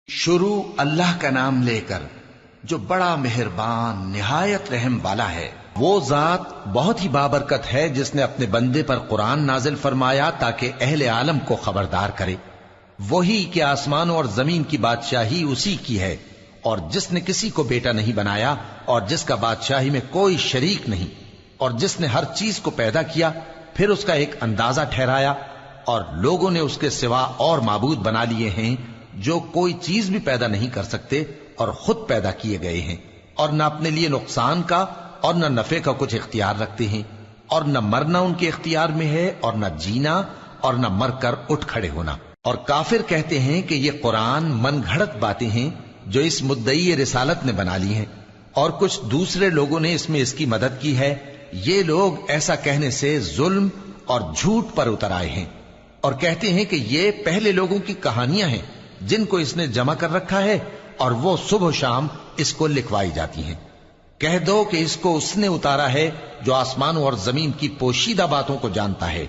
شروع اللہ کا نام لے کر جو بڑا مہربان نہایت رحم والا ہے۔ وہ ذات بہت ہی بابرکت ہے جس نے اپنے بندے پر قرآن نازل فرمایا تاکہ اہل عالم کو خبردار کرے۔ وہی کہ آسمانوں اور زمین کی بادشاہی اسی کی ہے، اور جس نے کسی کو بیٹا نہیں بنایا اور جس کا بادشاہی میں کوئی شریک نہیں، اور جس نے ہر چیز کو پیدا کیا پھر اس کا ایک اندازہ ٹھہرایا، اور لوگوں نے اس کے سوا اور معبود بنا لیے ہیں جو کوئی چیز بھی پیدا نہیں کر سکتے اور خود پیدا کیے گئے ہیں، اور نہ اپنے لیے نقصان کا اور نہ نفع کا کچھ اختیار رکھتے ہیں، اور نہ مرنا ان کے اختیار میں ہے اور نہ جینا اور نہ مر کر اٹھ کھڑے ہونا۔ اور کافر کہتے ہیں کہ یہ قرآن من گھڑت باتیں ہیں جو اس مدعی رسالت نے بنا لی ہیں، اور کچھ دوسرے لوگوں نے اس میں اس کی مدد کی ہے۔ یہ لوگ ایسا کہنے سے ظلم اور جھوٹ پر اتر آئے ہیں، اور کہتے ہیں کہ یہ پہلے لوگوں کی کہانیاں ہیں جن کو اس نے جمع کر رکھا ہے، اور وہ صبح و شام اس کو لکھوائی جاتی ہیں۔ کہہ دو کہ اس کو اس نے اتارا ہے جو آسمانوں اور زمین کی پوشیدہ باتوں کو جانتا ہے،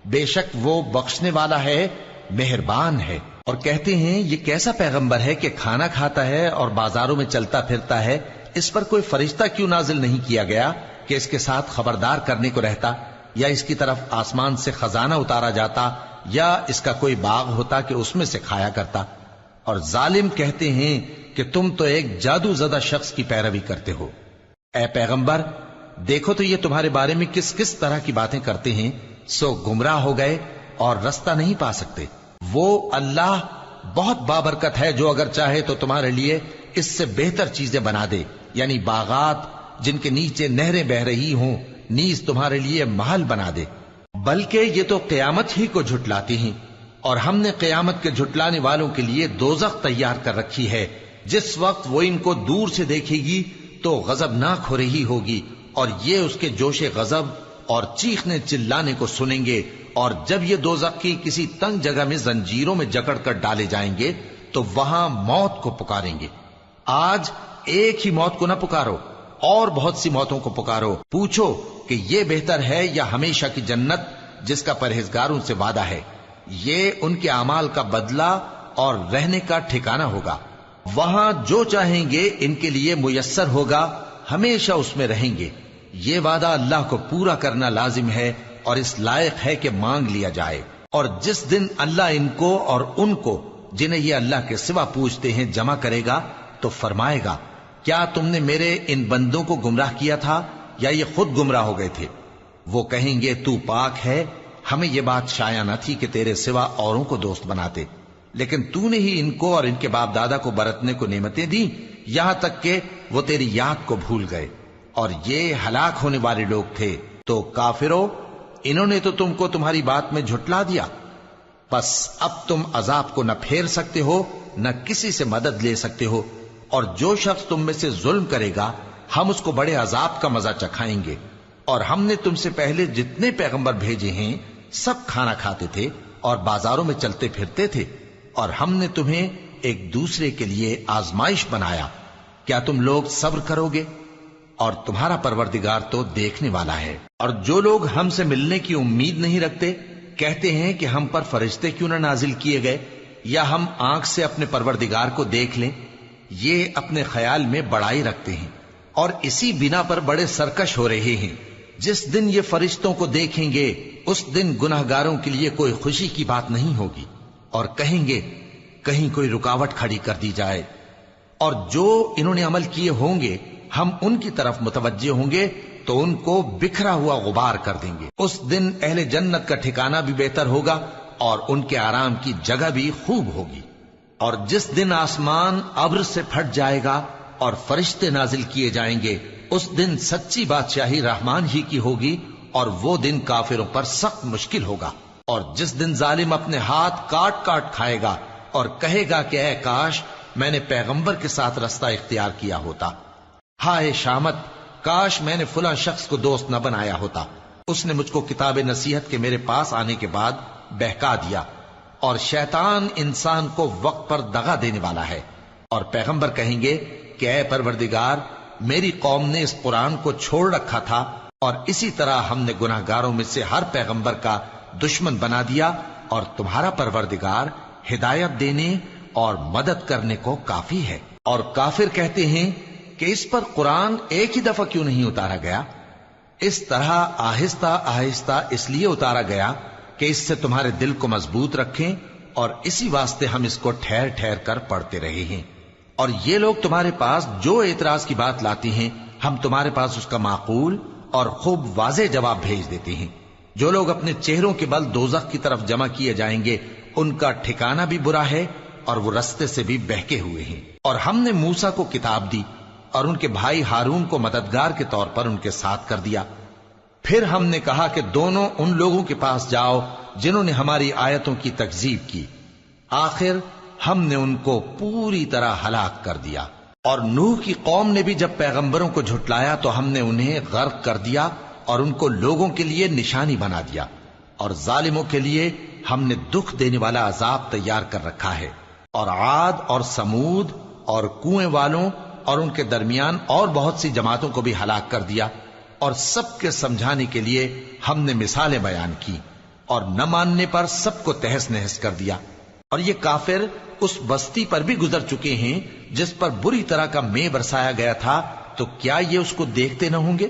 بے شک وہ بخشنے والا ہے، مہربان ہے۔ اور کہتے ہیں یہ کیسا پیغمبر ہے کہ کھانا کھاتا ہے اور بازاروں میں چلتا پھرتا ہے، اس پر کوئی فرشتہ کیوں نازل نہیں کیا گیا کہ اس کے ساتھ خبردار کرنے کو رہتا، یا اس کی طرف آسمان سے خزانہ اتارا جاتا، یا اس کا کوئی باغ ہوتا کہ اس میں سے کھایا کرتا۔ اور ظالم کہتے ہیں کہ تم تو ایک جادو زدہ شخص کی پیروی کرتے ہو۔ اے پیغمبر دیکھو تو یہ تمہارے بارے میں کس کس طرح کی باتیں کرتے ہیں، سو گمراہ ہو گئے اور رستہ نہیں پا سکتے۔ وہ اللہ بہت بابرکت ہے جو اگر چاہے تو تمہارے لیے اس سے بہتر چیزیں بنا دے، یعنی باغات جن کے نیچے نہریں بہ رہی ہوں، نیز تمہارے لیے محل بنا دے۔ بلکہ یہ تو قیامت ہی کو جھٹلاتی ہیں، اور ہم نے قیامت کے جھٹلانے والوں کے لیے دوزخ تیار کر رکھی ہے، جس وقت وہ ان کو دور سے دیکھے گی تو غضبناک ہو رہی ہوگی، اور یہ اس کے جوش غضب اور چیخنے چلانے کو سنیں گے۔ اور جب یہ دوزخ کی کسی تنگ جگہ میں زنجیروں میں جکڑ کر ڈالے جائیں گے تو وہاں موت کو پکاریں گے۔ آج ایک ہی موت کو نہ پکارو، اور بہت سی موتوں کو پکارو، پوچھو کہ یہ بہتر ہے یا ہمیشہ کی جنت جس کا پرہیزگاروں سے وعدہ ہے۔ یہ ان کے اعمال کا بدلہ اور رہنے کا ٹھکانہ ہوگا، وہاں جو چاہیں گے ان کے لیے میسر ہوگا، ہمیشہ اس میں رہیں گے۔ یہ وعدہ اللہ کو پورا کرنا لازم ہے اور اس لائق ہے کہ مانگ لیا جائے۔ اور جس دن اللہ ان کو اور ان کو جنہیں یہ اللہ کے سوا پوچھتے ہیں جمع کرے گا تو فرمائے گا، کیا تم نے میرے ان بندوں کو گمراہ کیا تھا یا یہ خود گمراہ ہو گئے تھے؟ وہ کہیں گے تو پاک ہے، ہمیں یہ بات شایع نہ تھی کہ تیرے سوا اوروں کو دوست بناتے، لیکن تو نے ہی ان کو اور ان کے باپ دادا کو برتنے کو نعمتیں دیں، یہاں تک کہ وہ تیری یاد کو بھول گئے، اور یہ ہلاک ہونے والے لوگ تھے۔ تو کافرو، انہوں نے تو تم کو تمہاری بات میں جھٹلا دیا، پس اب تم عذاب کو نہ پھیر سکتے ہو نہ کسی سے مدد لے سکتے ہو، اور جو شخص تم میں سے ظلم کرے گا ہم اس کو بڑے عذاب کا مزہ چکھائیں گے۔ اور ہم نے تم سے پہلے جتنے پیغمبر بھیجے ہیں سب کھانا کھاتے تھے اور بازاروں میں چلتے پھرتے تھے، اور ہم نے تمہیں ایک دوسرے کے لیے آزمائش بنایا، کیا تم لوگ صبر کرو گے؟ اور تمہارا پروردگار تو دیکھنے والا ہے۔ اور جو لوگ ہم سے ملنے کی امید نہیں رکھتے کہتے ہیں کہ ہم پر فرشتے کیوں نہ نازل کیے گئے، یا ہم آنکھ سے اپنے پروردگار کو دیکھ لیں۔ یہ اپنے خیال میں بڑائی رکھتے ہیں اور اسی بنا پر بڑے سرکش ہو رہے ہیں۔ جس دن یہ فرشتوں کو دیکھیں گے اس دن گناہگاروں کے لیے کوئی خوشی کی بات نہیں ہوگی، اور کہیں گے کہیں کوئی رکاوٹ کھڑی کر دی جائے۔ اور جو انہوں نے عمل کیے ہوں گے ہم ان کی طرف متوجہ ہوں گے تو ان کو بکھرا ہوا غبار کر دیں گے۔ اس دن اہل جنت کا ٹھکانہ بھی بہتر ہوگا اور ان کے آرام کی جگہ بھی خوب ہوگی۔ اور جس دن آسمان ابر سے پھٹ جائے گا اور فرشتے نازل کیے جائیں گے، اس دن سچی بادشاہی رحمان ہی کی ہوگی، اور وہ دن کافروں پر سخت مشکل ہوگا۔ اور جس دن ظالم اپنے ہاتھ کاٹ کاٹ کھائے گا اور کہے گا کہ اے کاش میں نے پیغمبر کے ساتھ رستہ اختیار کیا ہوتا، ہائے شامت، کاش میں نے فلاں شخص کو دوست نہ بنایا ہوتا، اس نے مجھ کو کتاب نصیحت کے میرے پاس آنے کے بعد بہکا دیا۔ اور شیطان انسان کو وقت پر دغا دینے والا ہے۔ اور پیغمبر کہیں گے کہ اے پروردگار، میری قوم نے اس قرآن کو چھوڑ رکھا تھا، اور اسی طرح ہم نے گناہگاروں میں سے ہر پیغمبر کا دشمن بنا دیا، اور تمہارا پروردگار ہدایت دینے اور مدد کرنے کو کافی ہے۔ اور کافر کہتے ہیں کہ اس پر قرآن ایک ہی دفعہ کیوں نہیں اتارا گیا؟ اس طرح آہستہ آہستہ اس لیے اتارا گیا کہ اس سے تمہارے دل کو مضبوط رکھیں، اور اسی واسطے ہم اس کو ٹھہر ٹھہر کر پڑھتے رہے ہیں۔ اور یہ لوگ تمہارے پاس جو اعتراض کی بات لاتی ہیں، ہم تمہارے پاس اس کا معقول اور خوب واضح جواب بھیج دیتے ہیں۔ جو لوگ اپنے چہروں کے بل دوزخ کی طرف جمع کیے جائیں گے، ان کا ٹھکانہ بھی برا ہے اور وہ رستے سے بھی بہکے ہوئے ہیں۔ اور ہم نے موسیٰ کو کتاب دی اور ان کے بھائی ہارون کو مددگار کے طور پر ان کے ساتھ کر دیا۔ پھر ہم نے کہا کہ دونوں ان لوگوں کے پاس جاؤ جنہوں نے ہماری آیتوں کی تکذیب کی۔ آخر ہم نے ان کو پوری طرح ہلاک کر دیا۔ اور نوح کی قوم نے بھی جب پیغمبروں کو جھٹلایا تو ہم نے انہیں غرق کر دیا اور ان کو لوگوں کے لیے نشانی بنا دیا، اور ظالموں کے لیے ہم نے دکھ دینے والا عذاب تیار کر رکھا ہے۔ اور عاد اور سمود اور کنویں والوں اور ان کے درمیان اور بہت سی جماعتوں کو بھی ہلاک کر دیا، اور سب کے سمجھانے کے لیے ہم نے مثالیں بیان کی، اور نہ ماننے پر سب کو تہس نہس کر دیا۔ اور یہ کافر اس بستی پر بھی گزر چکے ہیں جس پر بری طرح کا مے برسایا گیا تھا، تو کیا یہ اس کو دیکھتے نہ ہوں گے؟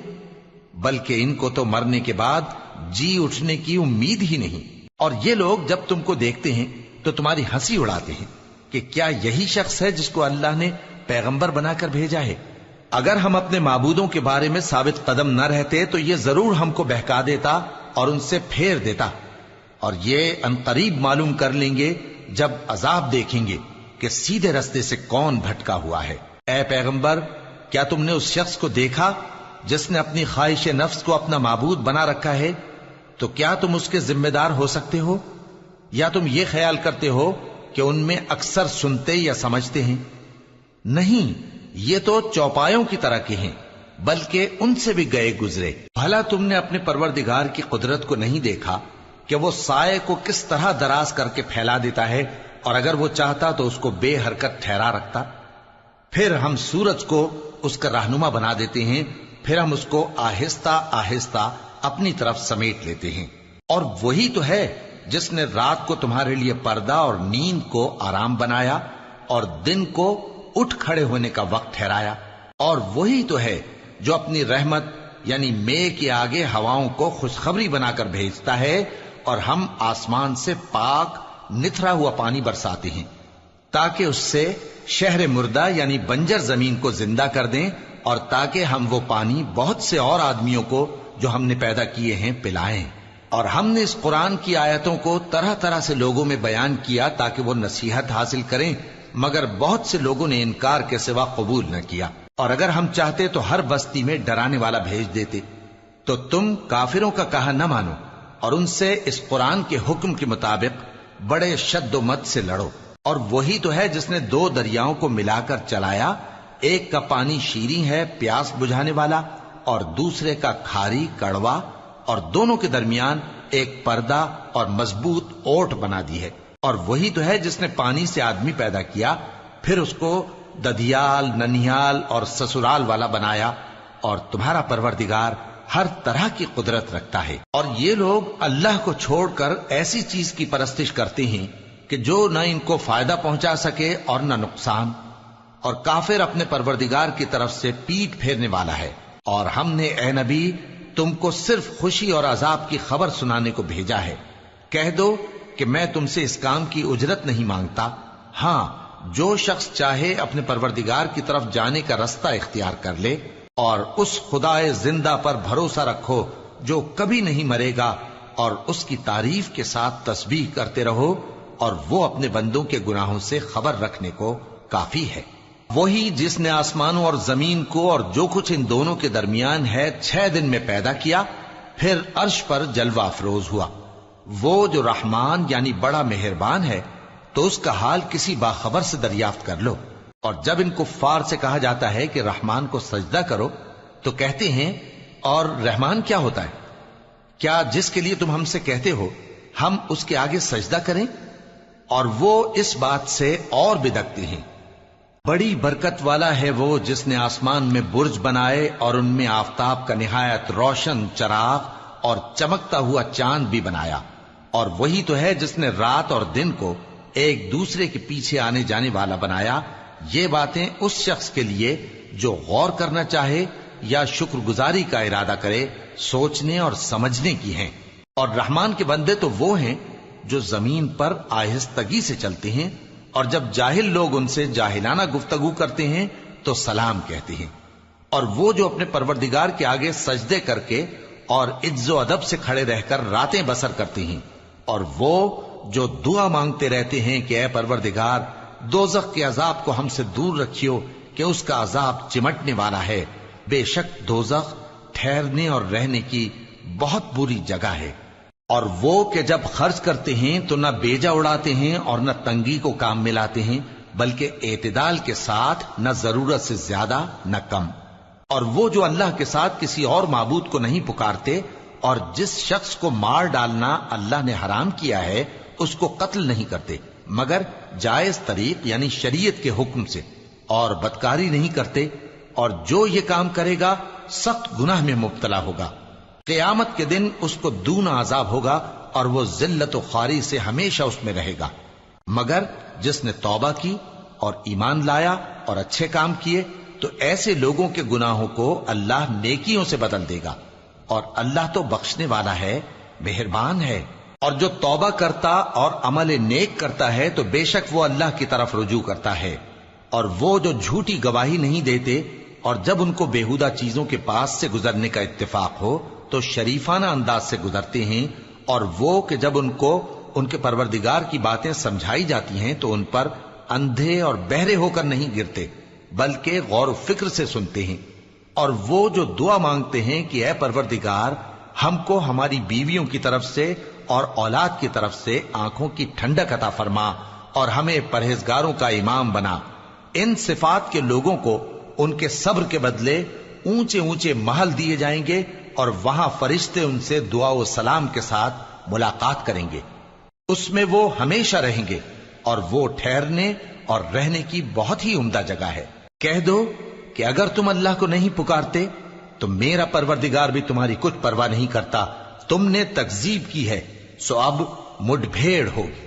بلکہ ان کو تو مرنے کے بعد جی اٹھنے کی امید ہی نہیں۔ اور یہ لوگ جب تم کو دیکھتے ہیں تو تمہاری ہنسی اڑاتے ہیں کہ کیا یہی شخص ہے جس کو اللہ نے پیغمبر بنا کر بھیجا ہے؟ اگر ہم اپنے معبودوں کے بارے میں ثابت قدم نہ رہتے تو یہ ضرور ہم کو بہکا دیتا اور ان سے پھیر دیتا، اور یہ انقریب معلوم کر لیں گے جب عذاب دیکھیں گے کہ سیدھے رستے سے کون بھٹکا ہوا ہے۔ اے پیغمبر، کیا تم نے اس شخص کو دیکھا جس نے اپنی خواہش نفس کو اپنا معبود بنا رکھا ہے؟ تو کیا تم اس کے ذمہ دار ہو سکتے ہو؟ یا تم یہ خیال کرتے ہو کہ ان میں اکثر سنتے یا سمجھتے ہیں؟ نہیں، یہ تو چوپایوں کی طرح کے ہیں، بلکہ ان سے بھی گئے گزرے۔ بھلا تم نے اپنے پروردگار کی قدرت کو نہیں دیکھا کہ وہ سائے کو کس طرح دراز کر کے پھیلا دیتا ہے، اور اگر وہ چاہتا تو اس کو بے حرکت ٹھہرا رکھتا؟ پھر ہم سورج کو اس کا رہنما بنا دیتے ہیں، پھر ہم اس کو آہستہ آہستہ اپنی طرف سمیٹ لیتے ہیں۔ اور وہی تو ہے جس نے رات کو تمہارے لیے پردہ اور نیند کو آرام بنایا اور دن کو اٹھ کھڑے ہونے کا وقت ٹھہرایا۔ اور وہی تو ہے جو اپنی رحمت یعنی مے کے آگے ہواؤں کو خوشخبری بنا کر بھیجتا ہے، اور ہم آسمان سے پاک نتھرا ہوا پانی برساتے ہیں تاکہ اس سے شہر مردہ یعنی بنجر زمین کو زندہ کر دیں، اور تاکہ ہم وہ پانی بہت سے اور آدمیوں کو جو ہم نے پیدا کیے ہیں پلائیں۔ اور ہم نے اس قرآن کی آیتوں کو طرح طرح سے لوگوں میں بیان کیا تاکہ وہ نصیحت حاصل کریں، مگر بہت سے لوگوں نے انکار کے سوا قبول نہ کیا۔ اور اگر ہم چاہتے تو ہر بستی میں ڈرانے والا بھیج دیتے، تو تم کافروں کا کہا نہ مانو اور ان سے اس قرآن کے حکم کے مطابق بڑے شد و مت سے لڑو۔ اور وہی تو ہے جس نے دو دریاؤں کو ملا کر چلایا، ایک کا پانی شیریں ہے پیاس بجھانے والا، اور دوسرے کا کھاری کڑوا، اور دونوں کے درمیان ایک پردہ اور مضبوط اوٹ بنا دی ہے۔ اور وہی تو ہے جس نے پانی سے آدمی پیدا کیا، پھر اس کو ددھیال، ننھیال اور سسرال والا بنایا، اور تمہارا پروردگار ہر طرح کی قدرت رکھتا ہے۔ اور یہ لوگ اللہ کو چھوڑ کر ایسی چیز کی پرستش کرتے ہیں کہ جو نہ ان کو فائدہ پہنچا سکے اور نہ نقصان، اور کافر اپنے پروردگار کی طرف سے پیٹ پھیرنے والا ہے۔ اور ہم نے اے نبی تم کو صرف خوشی اور عذاب کی خبر سنانے کو بھیجا ہے۔ کہہ دو کہ میں تم سے اس کام کی اجرت نہیں مانگتا، ہاں جو شخص چاہے اپنے پروردگار کی طرف جانے کا رستہ اختیار کر لے، اور اس خدائے زندہ پر بھروسہ رکھو جو کبھی نہیں مرے گا، اور اس کی تعریف کے ساتھ تسبیح کرتے رہو، اور وہ اپنے بندوں کے گناہوں سے خبر رکھنے کو کافی ہے۔ وہی جس نے آسمانوں اور زمین کو اور جو کچھ ان دونوں کے درمیان ہے 6 دن میں پیدا کیا، پھر عرش پر جلوہ افروز ہوا۔ وہ جو رحمان یعنی بڑا مہربان ہے، تو اس کا حال کسی باخبر سے دریافت کر لو۔ اور جب ان کفار سے کہا جاتا ہے کہ رحمان کو سجدہ کرو، تو کہتے ہیں اور رحمان کیا ہوتا ہے؟ کیا جس کے لیے تم ہم سے کہتے ہو ہم اس کے آگے سجدہ کریں؟ اور وہ اس بات سے اور بدکتے ہیں۔ بڑی برکت والا ہے وہ جس نے آسمان میں برج بنائے اور ان میں آفتاب کا نہایت روشن چراغ اور چمکتا ہوا چاند بھی بنایا۔ اور وہی تو ہے جس نے رات اور دن کو ایک دوسرے کے پیچھے آنے جانے والا بنایا، یہ باتیں اس شخص کے لیے جو غور کرنا چاہے یا شکر گزاری کا ارادہ کرے سوچنے اور سمجھنے کی ہیں۔ اور رحمان کے بندے تو وہ ہیں جو زمین پر آہستگی سے چلتے ہیں، اور جب جاہل لوگ ان سے جاہلانہ گفتگو کرتے ہیں تو سلام کہتے ہیں۔ اور وہ جو اپنے پروردگار کے آگے سجدے کر کے اور عز و ادب سے کھڑے رہ کر راتیں بسر کرتے ہیں، اور وہ جو دعا مانگتے رہتے ہیں کہ اے پروردگار دوزخ کے عذاب کو ہم سے دور رکھیو کہ اس کا عذاب چمٹنے والا ہے، بے شک دوزخ ٹھہرنے اور رہنے کی بہت بری جگہ ہے۔ اور وہ کہ جب خرچ کرتے ہیں تو نہ بیجا اڑاتے ہیں اور نہ تنگی کو کام میں لاتے ہیں، بلکہ اعتدال کے ساتھ، نہ ضرورت سے زیادہ نہ کم۔ اور وہ جو اللہ کے ساتھ کسی اور معبود کو نہیں پکارتے، اور جس شخص کو مار ڈالنا اللہ نے حرام کیا ہے اس کو قتل نہیں کرتے مگر جائز طریق یعنی شریعت کے حکم سے، اور بدکاری نہیں کرتے، اور جو یہ کام کرے گا سخت گناہ میں مبتلا ہوگا۔ قیامت کے دن اس کو دونا عذاب ہوگا اور وہ ذلت و خواری سے ہمیشہ اس میں رہے گا، مگر جس نے توبہ کی اور ایمان لایا اور اچھے کام کیے تو ایسے لوگوں کے گناہوں کو اللہ نیکیوں سے بدل دے گا، اور اللہ تو بخشنے والا ہے، مہربان ہے۔ اور جو توبہ کرتا اور عمل نیک کرتا ہے تو بے شک وہ اللہ کی طرف رجوع کرتا ہے۔ اور وہ جو جھوٹی گواہی نہیں دیتے اور جب ان کو بےہودہ چیزوں کے پاس سے گزرنے کا اتفاق ہو تو شریفانہ انداز سے گزرتے ہیں، اور وہ کہ جب ان کو ان کے پروردگار کی باتیں سمجھائی جاتی ہیں تو ان پر اندھے اور بہرے ہو کر نہیں گرتے بلکہ غور و فکر سے سنتے ہیں۔ اور وہ جو دعا مانگتے ہیں کہ اے پروردگار ہم کو ہماری بیویوں کی طرف سے اور اولاد کی طرف سے آنکھوں کی ٹھنڈک عطا فرما اور ہمیں پرہیزگاروں کا امام بنا، ان صفات کے لوگوں کو ان کے صبر کے بدلے اونچے اونچے محل دیے جائیں گے، اور وہاں فرشتے ان سے دعا و سلام کے ساتھ ملاقات کریں گے، اس میں وہ ہمیشہ رہیں گے، اور وہ ٹھہرنے اور رہنے کی بہت ہی عمدہ جگہ ہے۔ کہہ دو کہ اگر تم اللہ کو نہیں پکارتے تو میرا پروردگار بھی تمہاری کچھ پرواہ نہیں کرتا، تم نے تکذیب کی ہے سو اب مڈ بھیڑ ہوگی۔